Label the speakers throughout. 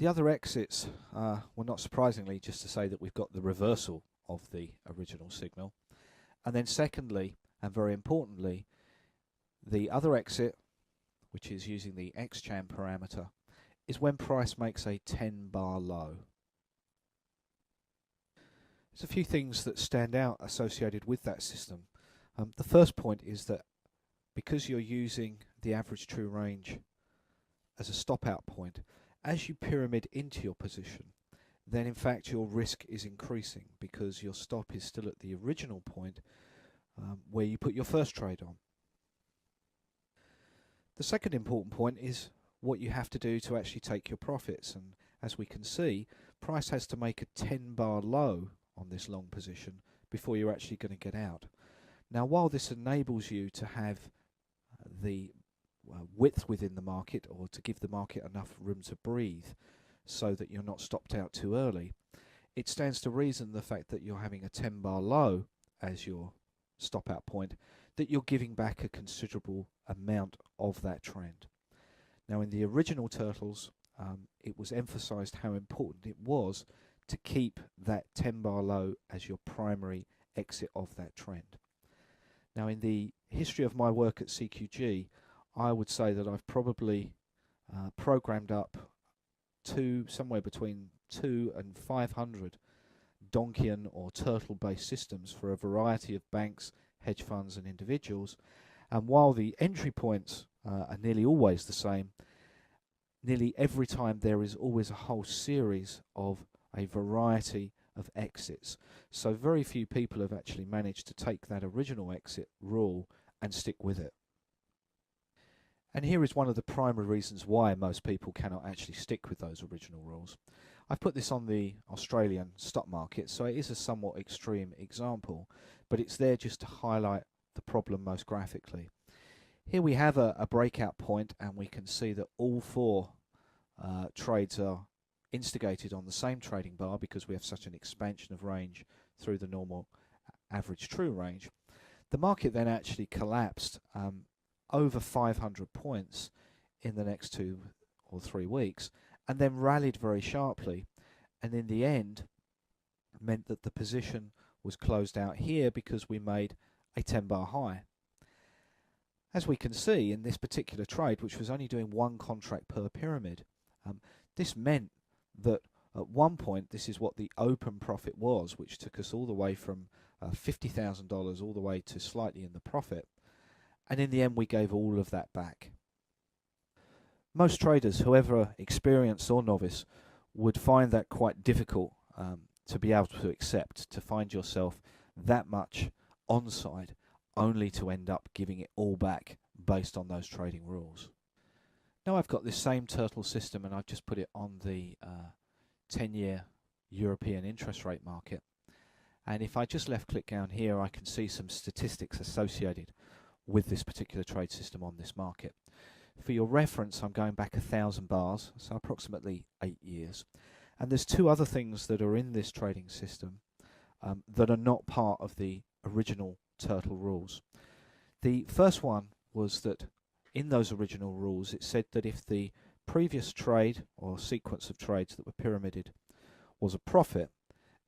Speaker 1: The other exits, well, not surprisingly, just to say that we've got the reversal of the original signal. And then secondly, and very importantly, the other exit, which is using the XChan parameter, is when price makes a 10-bar low. There's a few things that stand out associated with that system. The first point is that because you're using the average true range as a stop out point, as you pyramid into your position, then in fact your risk is increasing because your stop is still at the original point where you put your first trade on. The second important point is what you have to do to actually take your profits, and as we can see, price has to make a 10-bar low on this long position before you're actually going to get out. Now, while this enables you to have the width within the market, or to give the market enough room to breathe so that you're not stopped out too early, it stands to reason the fact that you're having a 10-bar low as your stop out point, that you're giving back a considerable amount of that trend. Now, in the original Turtles, it was emphasized how important it was to keep that 10-bar low as your primary exit of that trend. Now, in the history of my work at CQG, I would say that I've probably programmed up somewhere between 200 and 500 Donkeyan or Turtle-based systems for a variety of banks, hedge funds and individuals. And while the entry points are nearly always the same, nearly every time there is always a whole series of a variety of exits. So very few people have actually managed to take that original exit rule and stick with it. And here is one of the primary reasons why most people cannot actually stick with those original rules. I've put this on the Australian stock market, so it is a somewhat extreme example, but it's there just to highlight the problem most graphically. Here we have a breakout point, and we can see that all four trades are instigated on the same trading bar because we have such an expansion of range through the normal average true range. The market then actually collapsed over 500 points in the next 2 or 3 weeks, and then rallied very sharply, and in the end meant that the position was closed out here because we made a 10-bar high. As we can see in this particular trade, which was only doing one contract per pyramid, this meant that at one point this is what the open profit was, which took us all the way from $50,000 all the way to slightly in the profit, and in the end we gave all of that back. Most traders, whoever experienced or novice, would find that quite difficult to be able to accept, to find yourself that much onside only to end up giving it all back based on those trading rules. Now I've got this same turtle system and I've just put it on the 10-year European interest rate market, and if I just left click down here, I can see some statistics associated with this particular trade system on this market. For your reference, I'm going back 1,000 bars, so approximately 8 years. And there's two other things that are in this trading system that are not part of the original Turtle rules. The first one was that in those original rules it said that if the previous trade or sequence of trades that were pyramided was a profit,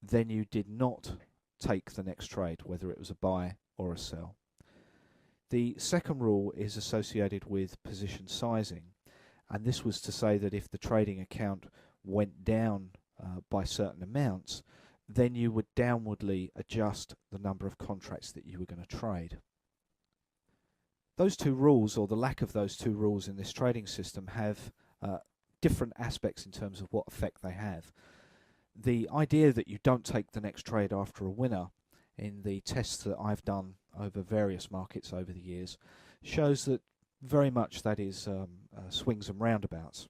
Speaker 1: then you did not take the next trade, whether it was a buy or a sell. The second rule is associated with position sizing, and this was to say that if the trading account went down by certain amounts, then you would downwardly adjust the number of contracts that you were going to trade. Those two rules, or the lack of those two rules in this trading system, have different aspects in terms of what effect they have. The idea that you don't take the next trade after a winner, in the tests that I've done over various markets over the years, shows that very much that is swings and roundabouts.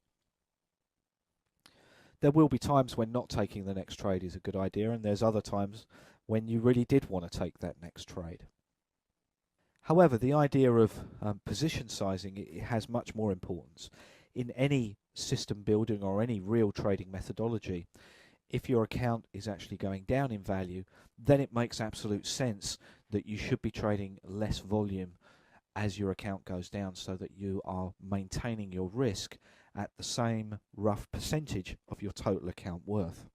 Speaker 1: There will be times when not taking the next trade is a good idea, and there's other times when you really did want to take that next trade. However, the idea of position sizing, it has much more importance. In any system building or any real trading methodology, if your account is actually going down in value, then it makes absolute sense that you should be trading less volume as your account goes down, so that you are maintaining your risk at the same rough percentage of your total account worth.